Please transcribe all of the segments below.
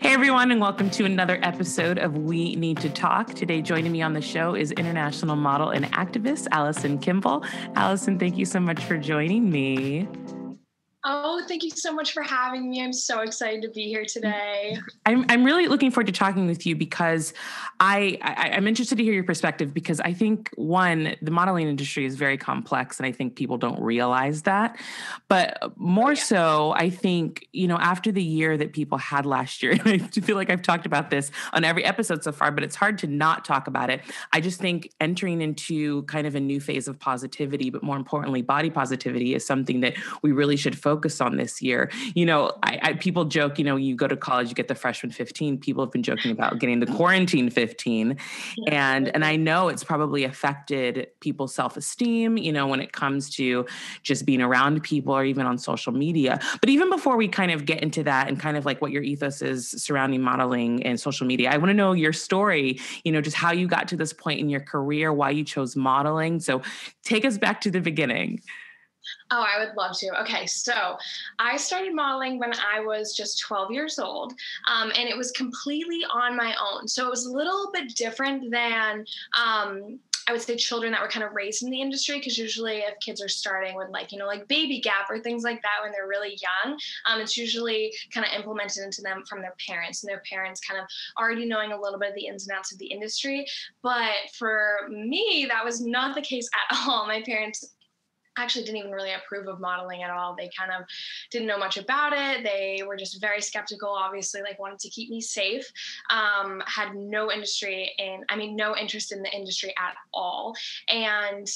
Hey, everyone, and welcome to another episode of We Need to Talk. Today, joining me on the show is international model and activist, Allison Kimball. Allison, thank you so much for joining me. Oh, thank you so much for having me. I'm so excited to be here today. I'm really looking forward to talking with you because I'm interested to hear your perspective because I think, one, the modeling industry is very complex and I think people don't realize that. But more so, I think, after the year that people had last year, and I feel like I've talked about this on every episode so far, but it's hard to not talk about it. I just think entering into kind of a new phase of positivity, but more importantly, body positivity is something that we really should focus on this year. People joke, you go to college, you get the freshman 15. People have been joking about getting the quarantine 15. And I know it's probably affected people's self-esteem, when it comes to just being around people or even on social media. But even before we kind of get into that and kind of like what your ethos is surrounding modeling and social media, I want to know your story, just how you got to this point in your career, why you chose modeling. So take us back to the beginning. Oh, I would love to. Okay, so I started modeling when I was just 12 years old, and it was completely on my own. So it was a little bit different than I would say children that were kind of raised in the industry, because usually if kids are starting with like Baby Gap or things like that when they're really young, it's usually kind of implemented into them from their parents, and their parents kind of already knowing a little bit of the ins and outs of the industry. But for me, that was not the case at all. My parents actually didn't even really approve of modeling at all. They kind of didn't know much about it. They were just very skeptical, obviously, like wanted to keep me safe, had no interest in the industry at all. And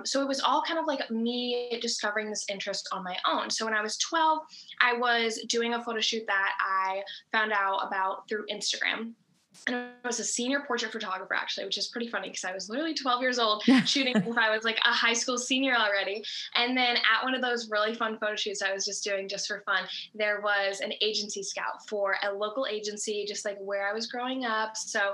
so it was all kind of like me discovering this interest on my own. So when I was 12, I was doing a photo shoot that I found out about through Instagram. And I was a senior portrait photographer, actually, which is pretty funny because I was literally 12 years old shooting if I was like a high school senior already. And then at one of those really fun photo shoots I was just doing just for fun, there was an agency scout for a local agency, just like where I was growing up. So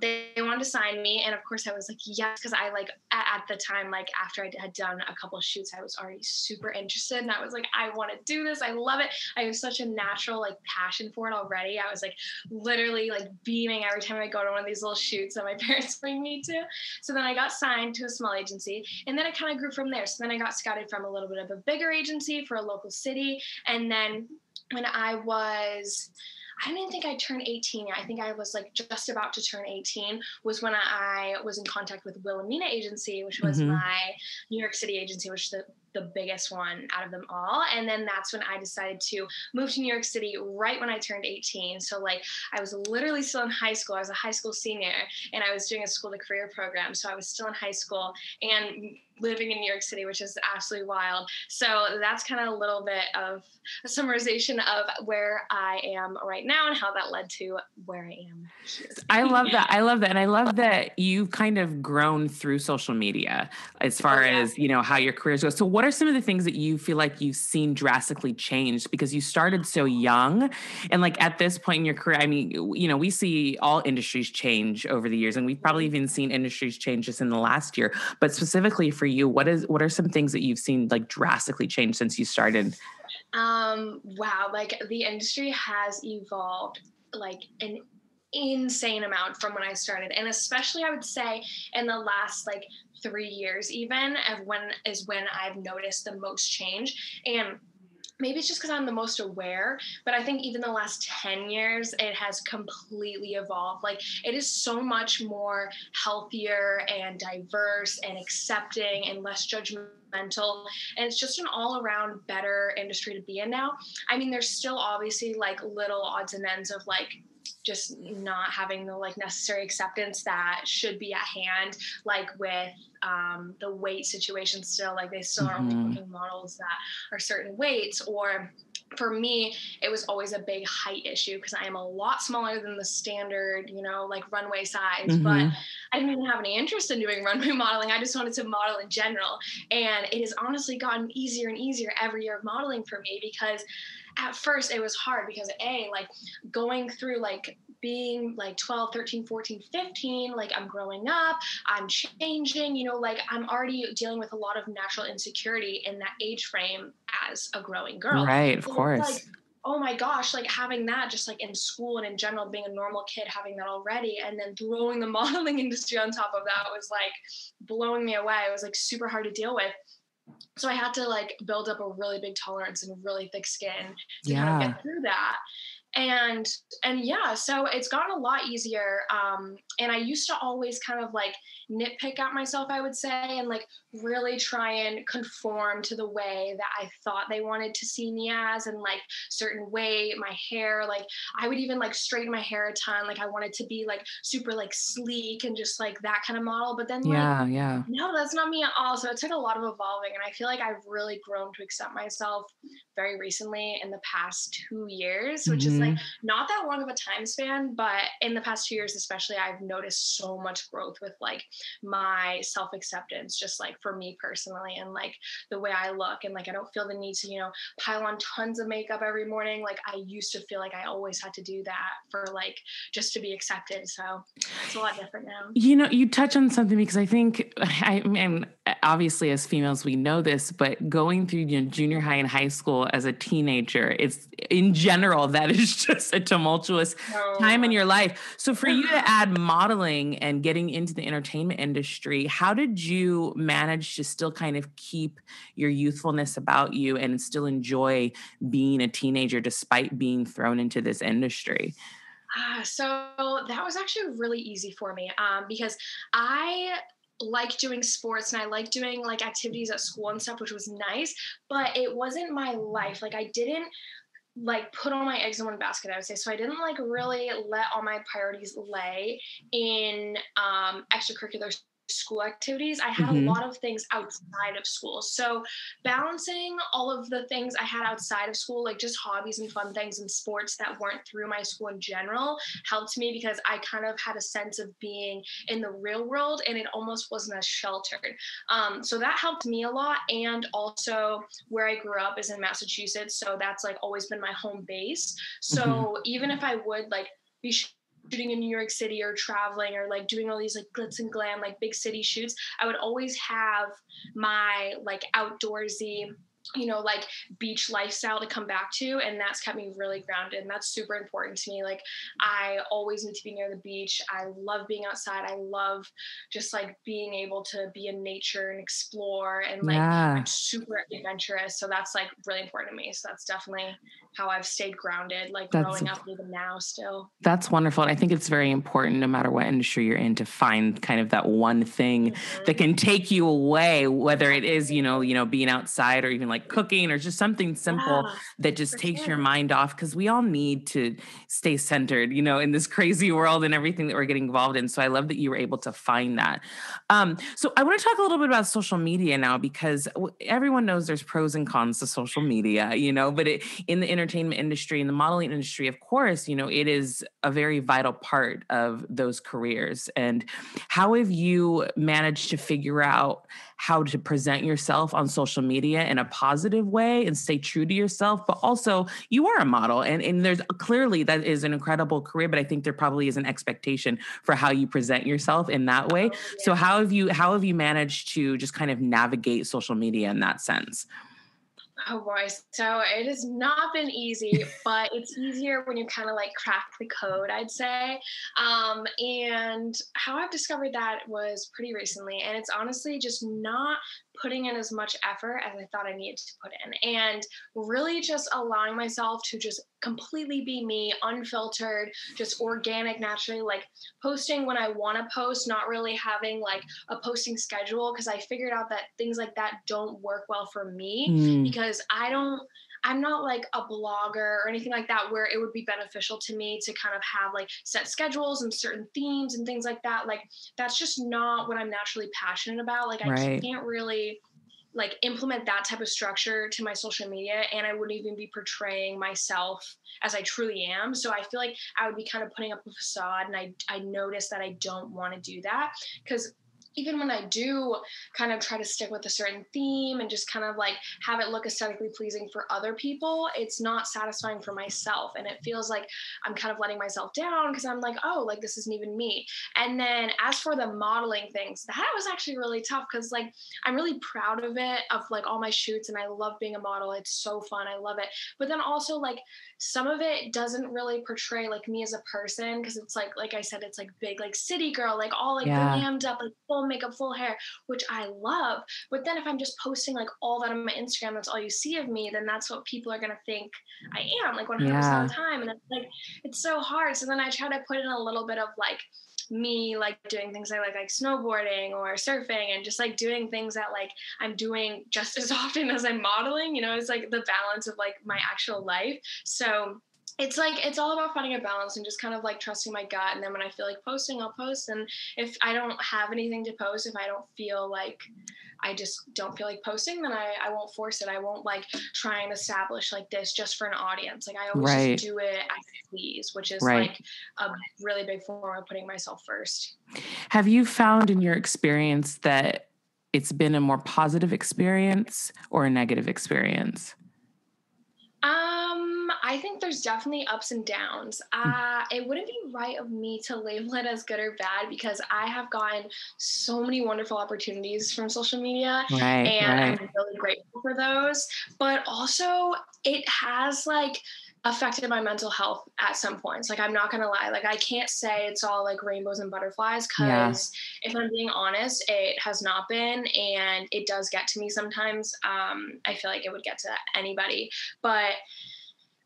they wanted to sign me. And of course I was like, yes, because I like at the time, like after I had done a couple of shoots, I was already super interested. And I was like, I want to do this. I love it. I have such a natural like passion for it already. I was like literally like beaming every time I go to one of these little shoots that my parents bring me to. So then I got signed to a small agency, and then it kind of grew from there. So then I got scouted from a little bit of a bigger agency for a local city. And then when I didn't even think I turned 18 yet. I think I was like just about to turn 18 was when I was in contact with Wilhelmina Agency, which was my New York City agency, which is the biggest one out of them all. And then that's when I decided to move to New York City right when I turned 18. So like I was literally still in high school. I was a high school senior and I was doing a school to career program. So I was still in high school and living in New York City, which is absolutely wild. So that's kind of a little bit of a summarization of where I am right now and how that led to where I am here. I love that. And I love that you've kind of grown through social media as far as, how your careers go. So what are some of the things that you feel like you've seen drastically changed because you started so young? And like at this point in your career, I mean, we see all industries change over the years, and we've probably even seen industries change just in the last year. But specifically for you, what are some things that you've seen like drastically change since you started? Wow, like the industry has evolved like an insane amount from when I started. And especially I would say in the last like 3 years even when I've noticed the most change. And maybe it's just because I'm the most aware, but I think even the last 10 years, it has completely evolved. Like it is so much more healthier and diverse and accepting and less judgmental. And it's just an all around better industry to be in now. I mean, there's still obviously like little odds and ends of like just not having the like necessary acceptance that should be at hand, like with the weight situation still, like they still are only booking models that are certain weights. Or for me, it was always a big height issue because I am a lot smaller than the standard, like runway size, but I didn't even have any interest in doing runway modeling. I just wanted to model in general. And it has honestly gotten easier and easier every year of modeling for me, because at first it was hard because like going through like being like 12, 13, 14, 15, like I'm growing up, I'm changing, like I'm already dealing with a lot of natural insecurity in that age frame as a growing girl. Right, of So course. it's like oh my gosh, like having that just like in school and in general, being a normal kid, having that already, and then throwing the modeling industry on top of that was like blowing me away. It was like super hard to deal with. So I had to like build up a really big tolerance and really thick skin to kind of Yeah. get through that. and and yeah, so it's gotten a lot easier. And I used to always kind of like nitpick at myself, I would say, and like really try and conform to the way that I thought they wanted to see me as, and like certain way my hair, like I would even like straighten my hair a ton, like I wanted to be like super like sleek and just like that kind of model, but then like Yeah. Yeah. no, that's not me at all. So it took a lot of evolving, and I feel like I've really grown to accept myself very recently in the past 2 years, which is like Hmm. not that long of a time span, but in the past 2 years, especially, I've noticed so much growth with like my self acceptance, just like for me personally, and like the way I look. And like, I don't feel the need to, pile on tons of makeup every morning. Like, I used to feel like I always had to do that for like just to be accepted. So it's a lot different now. You touch on something because I think, I mean, obviously as females, we know this, but going through junior high and high school as a teenager, it's in general, that is just a tumultuous So time in your much. life. So for you to add modeling and getting into the entertainment industry, how did you manage to still kind of keep your youthfulness about you and still enjoy being a teenager despite being thrown into this industry? So that was actually really easy for me, because I like doing sports and I like doing like activities at school and stuff, which was nice, but it wasn't my life. Like, I didn't like put all my eggs in one basket, I would say. So I didn't like really let all my priorities lay in extracurricular school activities. I had a Hmm. lot of things outside of school. So balancing all of the things I had outside of school, like just hobbies and fun things and sports that weren't through my school in general, helped me because I kind of had a sense of being in the real world and it almost wasn't as sheltered. So that helped me a lot. And also, where I grew up is in Massachusetts, so that's like always been my home base. Hmm. So even if I would like be shooting in New York City or traveling or like doing all these like glitz and glam like big city shoots, I would always have my like outdoorsy, like beach lifestyle to come back to, and that's kept me really grounded, and that's super important to me. Like, I always need to be near the beach. I love being outside. I love just like being able to be in nature and explore, and like I'm Yeah. super adventurous, so that's like really important to me. So that's definitely how I've stayed grounded, like That's growing up even now still. That's wonderful. And I think it's very important, no matter what industry you're in, to find kind of that one thing that Mhm. can take you away, whether it is, being outside or even like cooking or just something simple Yeah, that just for takes your sure. mind off. Cause we all need to stay centered, in this crazy world and everything that we're getting involved in. So I love that you were able to find that. So I want to talk a little bit about social media now, because everyone knows there's pros and cons to social media, but in the entertainment industry, in the modeling industry, of course, it is a very vital part of those careers. And how have you managed to figure out how to present yourself on social media in a positive way and stay true to yourself? But also, you are a model, and there's clearly that is an incredible career, but I think there probably is an expectation for how you present yourself in that way. Oh So yeah. how have you managed to just kind of navigate social media in that sense? Oh boy. So it has not been easy, but it's easier when you kind of like crack the code, I'd say. And how I've discovered that was pretty recently. And it's honestly just not putting in as much effort as I thought I needed to put in. And really just allowing myself to just completely be me, unfiltered, just organic, naturally, like posting when I want to post, not really having like a posting schedule, because I figured out that things like that don't work well for me, Mm, because I'm not like a blogger or anything like that where it would be beneficial to me to kind of have like set schedules and certain themes and things like that. Like, that's just not what I'm naturally passionate about. Like, I right. can't really like implement that type of structure to my social media, and I wouldn't even be portraying myself as I truly am. So I feel like I would be kind of putting up a facade, and I noticed that I don't want to do that, because even when I do kind of try to stick with a certain theme and just kind of like have it look aesthetically pleasing for other people, it's not satisfying for myself. And it feels like I'm kind of letting myself down because I'm like, oh, like this isn't even me. And then as for the modeling things, that was actually really tough because like I'm really proud of it, of like all my shoots, and I love being a model. It's so fun. I love it. But then also like some of it doesn't really portray like me as a person because it's like I said, it's like big, like city girl, like all like Yeah. glammed up, like full makeup, full hair, which I love. But then if I'm just posting like all that on my Instagram, that's all you see of me, then that's what people are gonna think I am, like 100% of Yeah. the time. And it's like it's so hard. So then I try to put in a little bit of like me like doing things I like snowboarding or surfing and just like doing things that like I'm doing just as often as I'm modeling, it's like the balance of like my actual life. So it's like it's all about finding a balance and just kind of like trusting my gut. And then when I feel like posting, I'll post. And if I don't have anything to post, if I don't feel like I just don't feel like posting, then I won't force it. I won't like try and establish like this just for an audience. Like I always just Right. do it as please, which is Right. like a really big form of putting myself first. Have you found in your experience that it's been a more positive experience or a negative experience? I think there's definitely ups and downs. It wouldn't be right of me to label it as good or bad because I have gotten so many wonderful opportunities from social media, Right, and I'm right. really grateful for those. But also, it has like affected my mental health at some points. Like I'm not gonna lie, like I can't say it's all like rainbows and butterflies Yeah. because if I'm being honest, it has not been, and it does get to me sometimes. I feel like it would get to anybody, but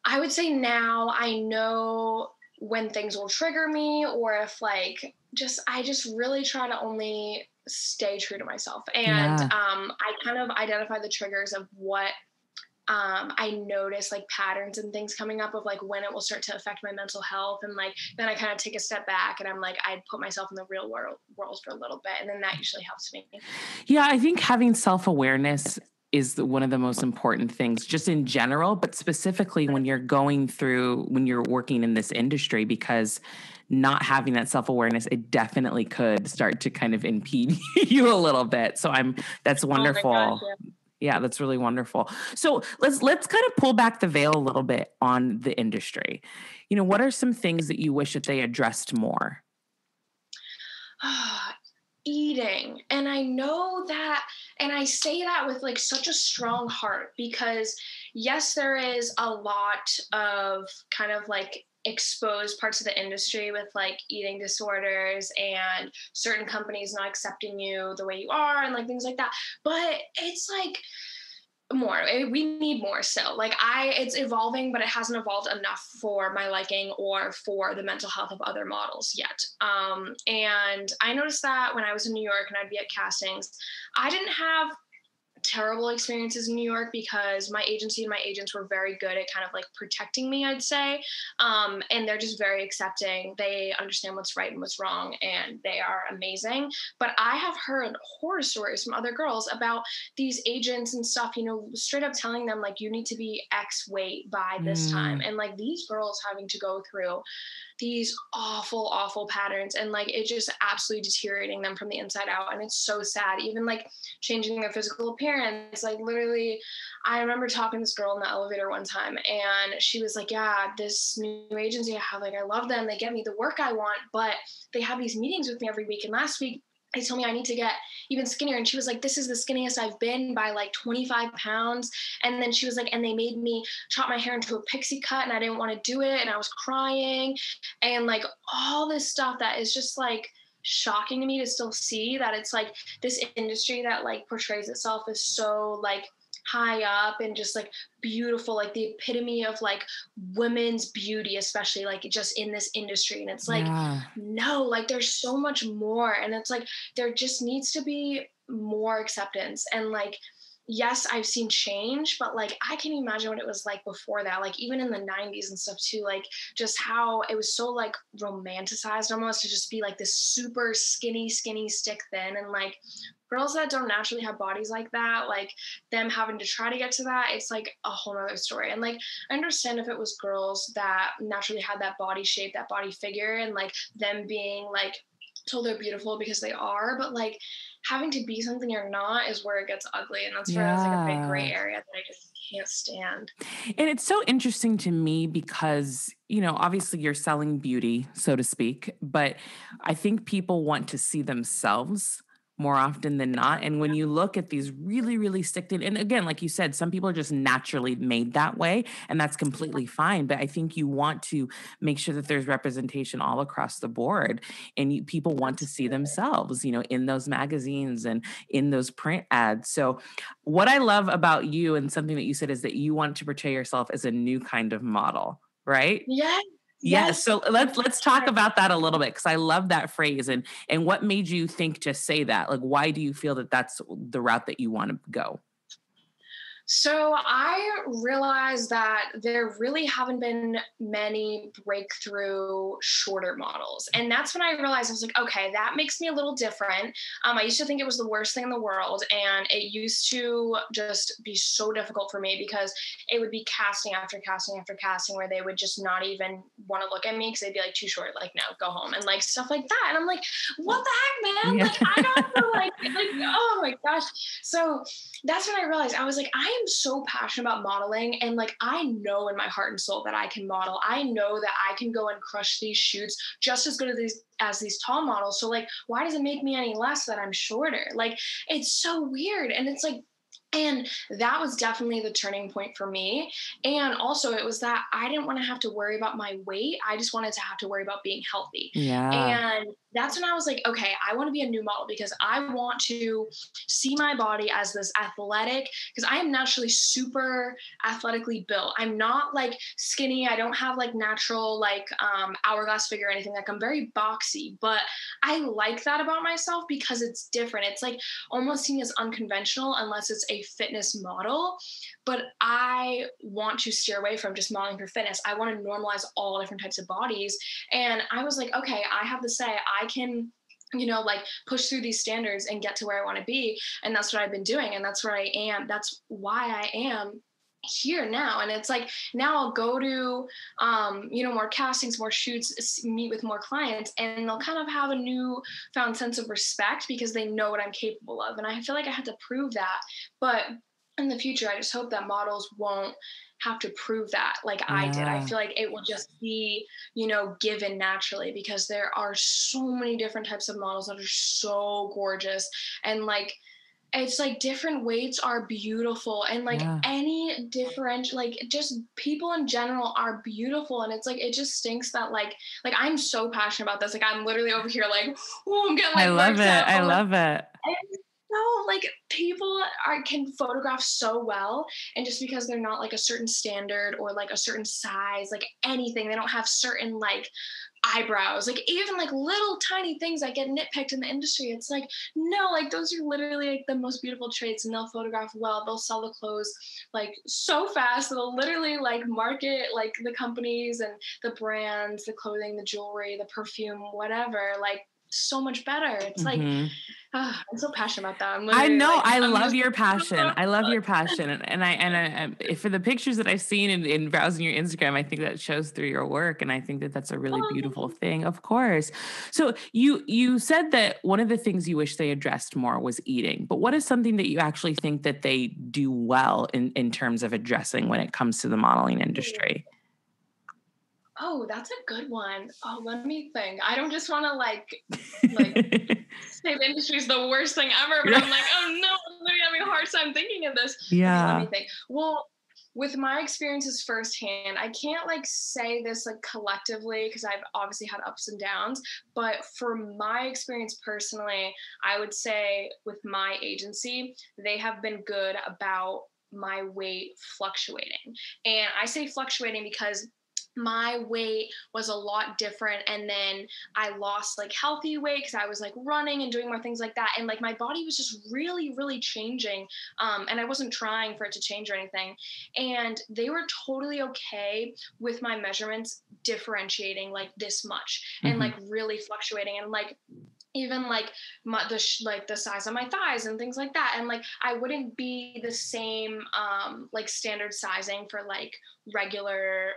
I would say now I know when things will trigger me or if like just I just really try to only stay true to myself. And Yeah. I kind of identify the triggers of what I notice like patterns and things coming up of like when it will start to affect my mental health. And like then I kind of take a step back and I'm like, I put myself in the real world for a little bit. And then that usually helps me. Yeah, I think having self-awareness is one of the most important things just in general, but specifically when you're when you're working in this industry, because not having that self-awareness, it definitely could start to kind of impede you a little bit. So that's Oh my gosh. wonderful. Yeah. Yeah, that's really wonderful. So let's kind of pull back the veil a little bit on the industry. What are some things that you wish that they addressed more? Eating. And I know that, and I say that with like such a strong heart because, yes, there is a lot of kind of like exposed parts of the industry with like eating disorders and certain companies not accepting you the way you are and like things like that. But it's like, more we need more still like it's evolving but it hasn't evolved enough for my liking or for the mental health of other models yet. And I noticed that when I was in New York and I'd be at castings, I didn't have terrible experiences in New York because my agency and my agents were very good at kind of like protecting me, I'd say. And they're just very accepting. They understand what's right and what's wrong, and they are amazing. But I have heard horror stories from other girls about these agents and stuff, straight up telling them like you need to be X weight by this time. Mm, And like these girls having to go through these awful patterns and like it just absolutely deteriorating them from the inside out. And it's so sad. Even like changing their physical appearance, like literally I remember talking to this girl in the elevator one time and she was like, yeah, this new agency I have, like I love them, they get me the work I want, but they have these meetings with me every week, and last week they told me I need to get even skinnier. And she was like, this is the skinniest I've been by like 25 pounds. And then she was like, and they made me chop my hair into a pixie cut and I didn't want to do it. And I was crying and like all this stuff that is just like shocking to me to still see that it's like this industry that like portrays itself as so like high up and just like beautiful, like the epitome of like women's beauty, especially like just in this industry. And it's like, yeah. no, like there's so much more. And it's like, there just needs to be more acceptance. And like, yes, I've seen change, but like I can imagine what it was like before that, like even in the 90s and stuff too, like just how it was so like romanticized almost to just be like this super skinny, stick thin. And like girls that don't naturally have bodies like that, like them having to try to get to that, it's like a whole nother story. And like I understand if it was girls that naturally had that body shape, that body figure, and like them being like told they're beautiful because they are, but like having to be something you're not is where it gets ugly. And that's where it's like a big gray Yeah. area that I just can't stand. And it's so interesting to me because, obviously you're selling beauty, so to speak, but I think people want to see themselves more often than not. And when you look at these really, really sticked in, and again, like you said, some people are just naturally made that way, and that's completely fine. But I think you want to make sure that there's representation all across the board, and people want to see Absolutely. themselves, in those magazines and in those print ads. So what I love about you and something that you said is that you want to portray yourself as a new kind of model, right? Yes, Yeah. yes. So let's talk about that a little bit because I love that phrase and what made you think to say that? Like, why do you feel that that's the route that you want to go? So I realized that there really haven't been many breakthrough shorter models. And that's when I realized I was like, okay, that makes me a little different. I used to think it was the worst thing in the world. And it used to just be so difficult for me because it would be casting after casting after casting where they would just not even want to look at me because they'd be like, too short, like, no, go home. And like stuff like that. And I'm like, what the heck, man? Yeah. Like, I got to oh my gosh. So that's when I realized I was like, I am so passionate about modeling. And like, I know in my heart and soul that I can model. I know that I can go and crush these shoots just as good as these tall models. So like, why does it make me any less that I'm shorter? Like, it's so weird. And it's like, and that was definitely the turning point for me. And also, it was that I didn't want to have to worry about my weight. I just wanted to have to worry about being healthy. Yeah. And that's when I was like, okay, I want to be a new model because I want to see my body as this athletic, because I am naturally super athletically built. I'm not like skinny. I don't have like natural, like hourglass figure or anything. Like I'm very boxy, but I like that about myself because it's different. It's like almost seen as unconventional unless it's a fitness model. But I want to steer away from just modeling for fitness. I want to normalize all different types of bodies. And I was like, okay, I have to say, I can like push through these standards and get to where I want to be. And that's what I've been doing. And that's where I am. That's why I am here now. And it's like, now I'll go to, more castings, more shoots, meet with more clients, and they'll kind of have a new found sense of respect because they know what I'm capable of. And I feel like I had to prove that. But in the future, I just hope that models won't have to prove that like I did. I Yeah. feel like it will just be, given naturally because there are so many different types of models that are so gorgeous. And like, it's like different weights are beautiful and like Yeah. any different, like just people in general are beautiful. And it's like, it just stinks that like I'm so passionate about this. Like I'm literally over here like, oh, I'm getting I like love worked it. up. I I'm like, love it. no, like people can photograph so well, and just because they're not like a certain standard or like a certain size, like anything, they don't have certain like eyebrows, like even like little tiny things that get nitpicked in the industry. It's like, no, like those are literally like the most beautiful traits, and they'll photograph well. They'll sell the clothes like so fast. They'll literally like market like the companies and the brands, the clothing, the jewelry, the perfume, whatever, like so much better. It's like, Mhm. I'm so passionate about that. I'm I literally know. like, I I'm love just. your passion. I love your passion. For the pictures that I've seen in browsing your Instagram, I think that shows through your work. And I think that that's a really Oh, thank beautiful you. thing, of course. So you said that one of the things you wish they addressed more was eating, but what is something that you actually think that they do well in terms of addressing when it comes to the modeling industry? Oh, that's a good one. Oh, let me think. I don't just want to like say the industry is the worst thing ever, but I'm like, oh no, I'm literally having a hard time thinking of this. Okay, let me Yeah. think. Well, with my experiences firsthand, I can't like say this like collectively because I've obviously had ups and downs, but for my experience personally, I would say with my agency, they have been good about my weight fluctuating. And I say fluctuating because my weight was a lot different, and then I lost like healthy weight because I was like running and doing more things like that, and like my body was just really really changing, and I wasn't trying for it to change or anything, and they were totally okay with my measurements differentiating like this much and Mhm. like really fluctuating. And like even like like the size of my thighs and things like that. And like I wouldn't be the same like standard sizing for like regular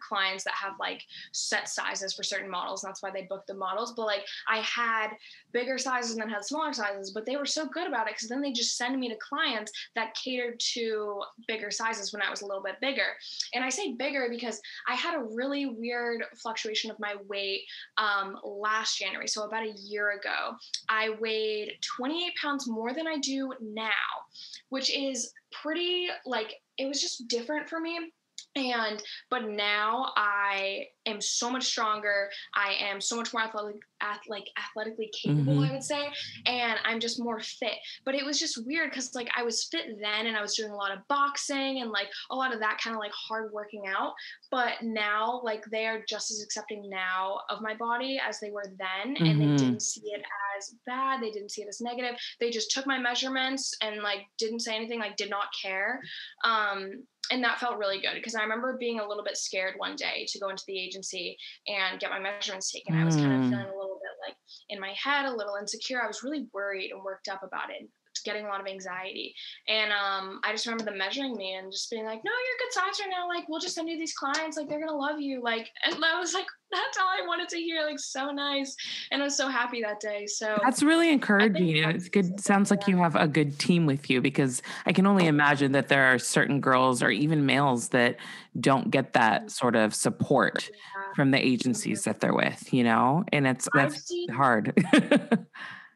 clients that have like set sizes for certain models, and that's why they book the models. But like I had bigger sizes and then had smaller sizes, but they were so good about it because then they just send me to clients that catered to bigger sizes when I was a little bit bigger. And I say bigger because I had a really weird fluctuation of my weight last January, so about a year ago. I weighed 28 pounds more than I do now, which is pretty like, it was just different for me. And but now I am so much stronger. I am so much more athletically capable, I Mm-hmm. would say, and I'm just more fit. But it was just weird because like I was fit then, and I was doing a lot of boxing and like a lot of that kind of like hard working out. But now, like they are just as accepting now of my body as they were then, and they Mm-hmm. didn't see it as bad. They didn't see it as negative. They just took my measurements and like didn't say anything, like did not care. And that felt really good because I remember being a little bit scared one day to go into the agency and get my measurements taken. I was kind of feeling a little bit like in my head, a little insecure. I was really worried and worked up about it, getting a lot of anxiety. And I just remember them measuring me and just being like, no, you're a good size right now. Like, we'll just send you these clients. Like, they're going to love you. Like, and I was like, that's all I wanted to hear. Like, so nice. And I was so happy that day. So That's really I think encouraging. And that's it's good. Sounds like yeah. you have a good team with you, because I can only imagine that there are certain girls or even males that don't get that sort of support from the Mhm. agencies that they're with, and I've that's seen hard.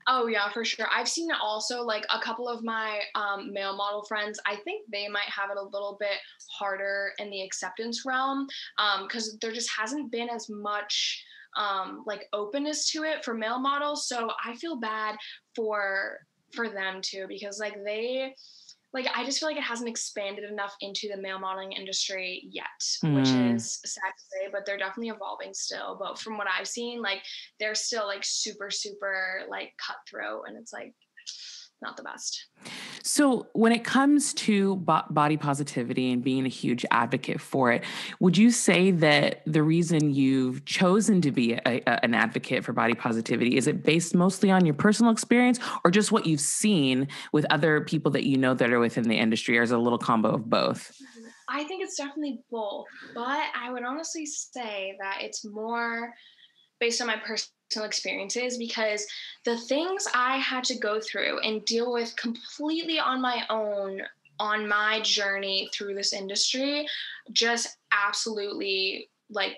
Oh yeah, for sure. I've seen also like a couple of my male model friends. I think they might have it a little bit harder in the acceptance realm because there just hasn't been as much like openness to it for male models. So I feel bad for for them too because like I just feel like it hasn't expanded enough into the male modeling industry yet, which Mm. is sad to say, but they're definitely evolving still. But from what I've seen, like they're still like super, super like cutthroat, and it's like not the best. So, when it comes to body positivity and being a huge advocate for it, would you say that the reason you've chosen to be an advocate for body positivity, is it based mostly on your personal experience, or just what you've seen with other people that you know that are within the industry, or is it a little combo of both? I think it's definitely both, but I would honestly say that it's more based on my personal experiences because the things I had to go through and deal with completely on my own on my journey through this industry just absolutely like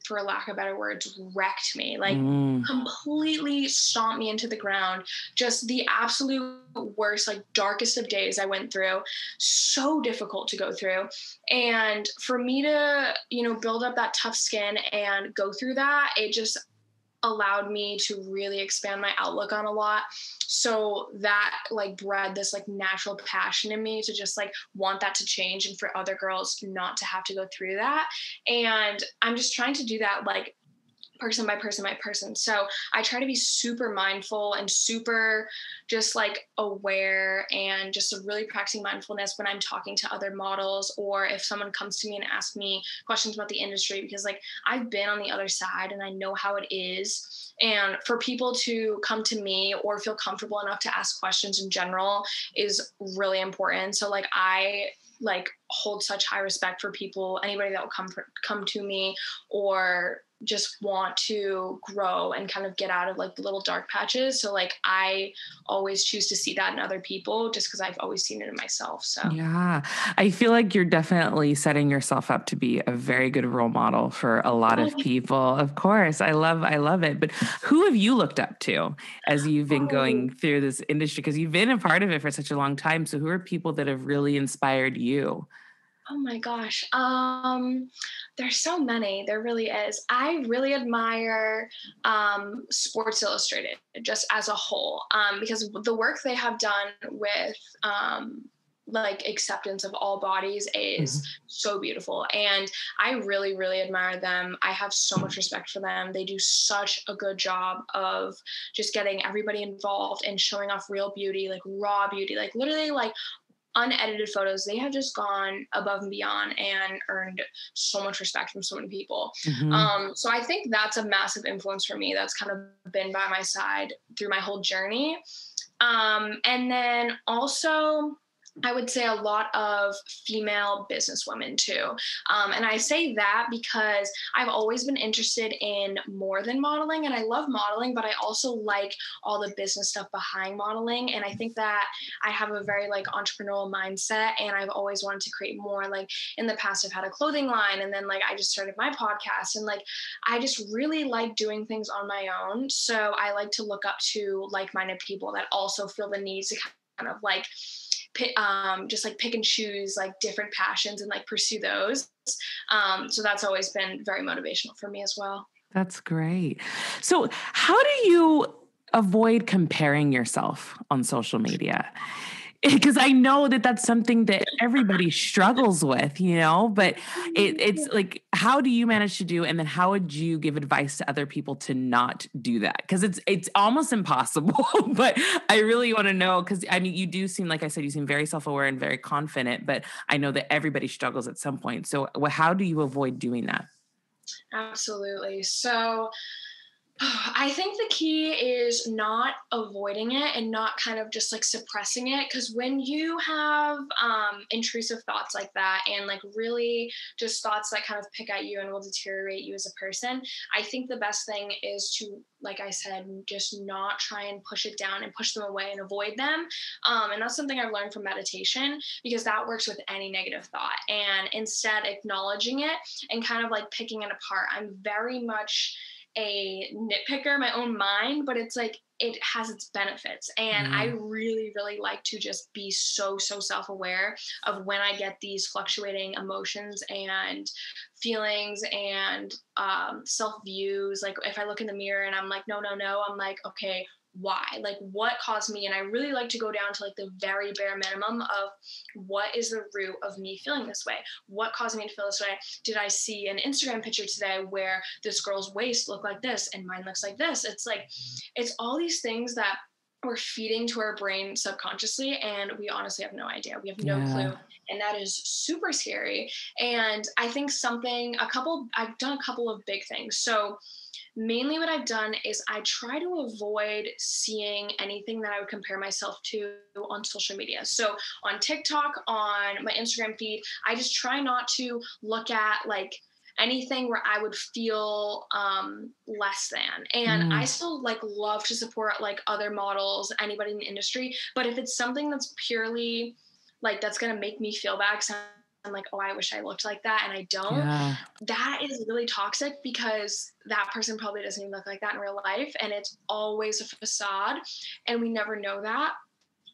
for lack of better words wrecked me, like Mm. completely stomped me into the ground. Just the absolute worst, like darkest of days I went through. So difficult to go through. And for me to, build up that tough skin and go through that, it just allowed me to really expand my outlook on a lot. So that like bred this like natural passion in me to just like want that to change and for other girls not to have to go through that. And I'm just trying to do that like person by person by person. So I try to be super mindful and super just like aware and just really practicing mindfulness when I'm talking to other models or if someone comes to me and asks me questions about the industry because like I've been on the other side and I know how it is. And for people to come to me or feel comfortable enough to ask questions in general is really important. So like I like hold such high respect for people, anybody that will come to me or just want to grow and kind of get out of like the little dark patches. So like I always choose to see that in other people just because I've always seen it in myself. So Yeah, I feel like you're definitely setting yourself up to be a very good role model for a lot of people. Of course, I love it. But who have you looked up to as you've been oh, going through this industry? Because you've been a part of it for such a long time. So who are people that have really inspired you? oh my gosh. There's so many. There really is. I really admire Sports Illustrated just as a whole because the work they have done with like acceptance of all bodies is Mhm. so beautiful. And I really, really admire them. I have so much respect for them. They do such a good job of just getting everybody involved and showing off real beauty, like raw beauty, like literally like unedited photos, they have just gone above and beyond and earned so much respect from so many people. Mm-hmm. So I think that's a massive influence for me. That's kind of been by my side through my whole journey. And then also, I would say a lot of female businesswomen too. And I say that because I've always been interested in more than modeling, and I love modeling, but I also like all the business stuff behind modeling. And I think that I have a very like entrepreneurial mindset, and I've always wanted to create more. Like in the past, I've had a clothing line, and then like I just started my podcast, and like I just really like doing things on my own. So I like to look up to like-minded people that also feel the need to kind of like just like pick and choose like different passions and like pursue those. So that's always been very motivational for me as well. That's great. So how do you avoid comparing yourself on social media? Because I know that that's something that everybody struggles with, but it's like, how do you manage to do, and then how would you give advice to other people to not do that? Because it's almost impossible, but I really want to know, because I mean, you do seem, like I said, you seem very self-aware and very confident, but I know that everybody struggles at some point. So how do you avoid doing that? Absolutely. So I think the key is not avoiding it and not kind of just like suppressing it. Because when you have intrusive thoughts like that, and like really just thoughts that kind of pick at you and will deteriorate you as a person, I think the best thing is to, like I said, just not try and push it down and push them away and avoid them. And that's something I've learned from meditation, because that works with any negative thought. And instead acknowledging it and kind of like picking it apart. I'm very much a nitpicker in my own mind, but it's like it has its benefits. And I really, really like to just be so self-aware of when I get these fluctuating emotions and feelings and self-views. Like if I look in the mirror and I'm like, no, I'm like, okay, why? Like what caused me? And I really like to go down to like the very bare minimum of what is the root of me feeling this way? What caused me to feel this way? Did I see an Instagram picture today where this girl's waist looked like this and mine looks like this? It's like, it's all these things that we're feeding to our brain subconsciously, and we honestly have no idea. We have no clue. And that is super scary. And I think I've done a couple of big things. So mainly what I've done is I try to avoid seeing anything that I would compare myself to on social media. So on TikTok, on my Instagram feed, I just try not to look at like anything where I would feel less than. And I still like love to support like other models, anybody in the industry. But if it's something that's purely like that's going to make me feel bad, I'm like, oh, I wish I looked like that, and I don't. That is really toxic, because that person probably doesn't even look like that in real life, and it's always a facade, and we never know that.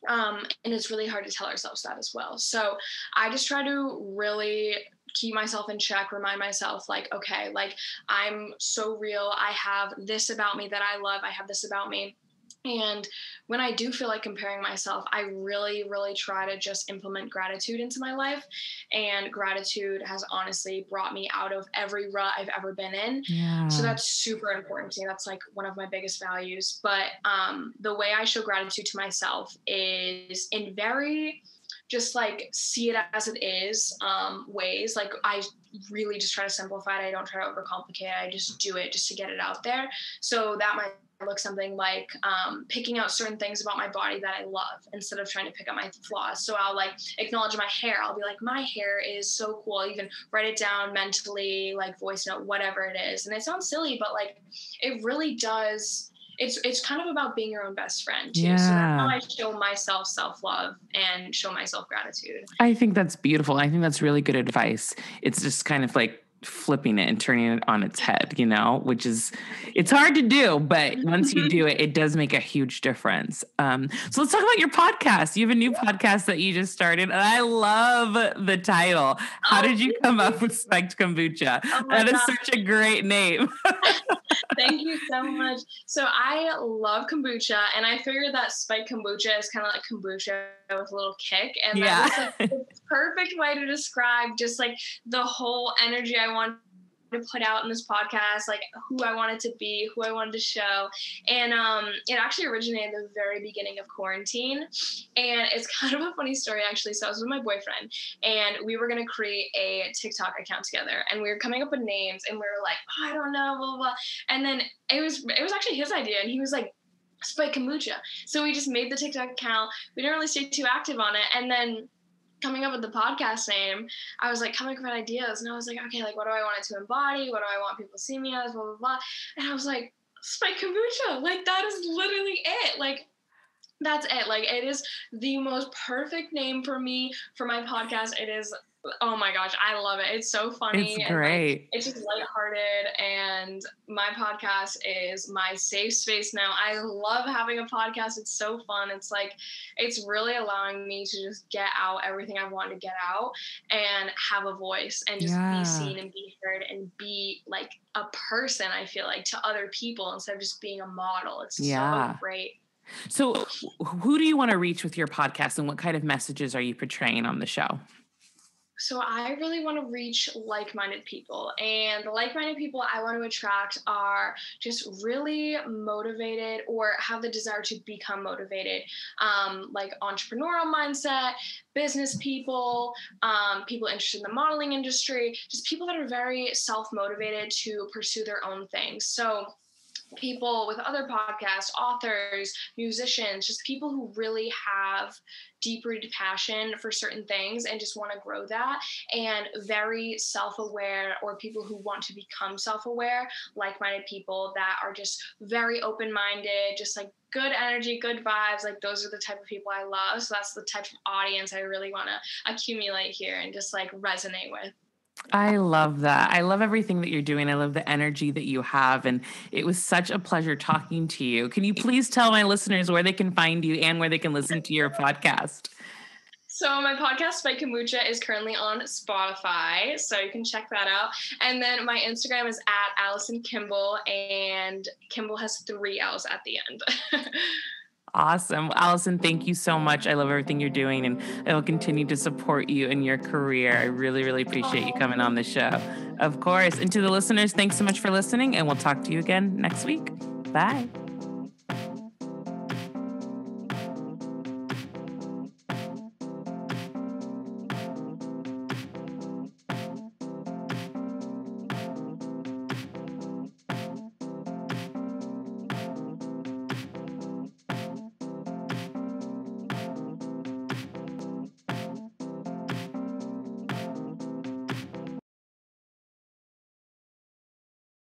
And it's really hard to tell ourselves that as well. So I just try to really keep myself in check, remind myself like, okay, like I'm so real. I have this about me that I love. I have this about me. And when I do feel like comparing myself, I really, really try to just implement gratitude into my life. And gratitude has honestly brought me out of every rut I've ever been in. So that's super important to me. That's like one of my biggest values. But the way I show gratitude to myself is in very just like see it as it is ways. Like I really just try to simplify it. I don't try to overcomplicate it. I just do it just to get it out there. So that might look something like picking out certain things about my body that I love instead of trying to pick out my flaws. So I'll like acknowledge my hair. I'll be like, my hair is so cool. I'll even write it down mentally, like voice note, whatever it is. And it sounds silly, but like it really does. It's kind of about being your own best friend too. So that's how I show myself self-love and show myself gratitude. I think that's beautiful. I think that's really good advice. It's just kind of like flipping it and turning it on its head, which is, it's hard to do, but once you do it, it does make a huge difference. So let's talk about your podcast. You have a new podcast that you just started, and I love the title. How did you come up with Spiked Kombucha? That is such a great name. Thank you so much. So I love kombucha, and I figured that spiked kombucha is kind of like kombucha with a little kick. And that is like the perfect way to describe just like the whole energy I want to put out in this podcast, like who I wanted to be, who I wanted to show. And it actually originated at the very beginning of quarantine. And it's kind of a funny story, actually. So I was with my boyfriend and we were going to create a TikTok account together, and we were coming up with names, and we were like, oh, I don't know, blah, blah, blah. And then it was actually his idea. And he was like, Spike Kombucha. So we just made the TikTok account. We didn't really stay too active on it. And then coming up with the podcast name, I was like coming up with ideas, and I was like, okay, like what do I want it to embody? What do I want people to see me as? Blah, blah, blah. And I was like, Spike Kombucha. Like that is literally it. Like that's it. Like it is the most perfect name for me, for my podcast. It is, oh my gosh, I love it. It's so funny. It's great. And like, it's just lighthearted, and my podcast is my safe space now. I love having a podcast. It's so fun. It's like, it's really allowing me to just get out everything I want to get out and have a voice and just be seen and be heard and be like a person, I feel like, to other people instead of just being a model. It's so great. So who do you want to reach with your podcast, and what kind of messages are you portraying on the show? So I really want to reach like-minded people, and the like-minded people I want to attract are just really motivated or have the desire to become motivated, like entrepreneurial mindset, business people, people interested in the modeling industry, just people that are very self-motivated to pursue their own things. So people with other podcasts, authors, musicians, just people who really have deep-rooted passion for certain things and just want to grow that, and very self-aware, or people who want to become self-aware, like-minded people that are just very open-minded, just like good energy, good vibes. Like those are the type of people I love. So that's the type of audience I really want to accumulate here and just like resonate with. I love that. I love everything that you're doing. I love the energy that you have. And it was such a pleasure talking to you. Can you please tell my listeners where they can find you and where they can listen to your podcast? So my podcast, Spike Kombucha, is currently on Spotify, so you can check that out. And then my Instagram is at Allison Kimball, and Kimball has 3 L's at the end. Awesome. Allison, thank you so much. I love everything you're doing, and I will continue to support you in your career. I really, really appreciate you coming on the show. Of course. And to the listeners, thanks so much for listening, and we'll talk to you again next week. Bye.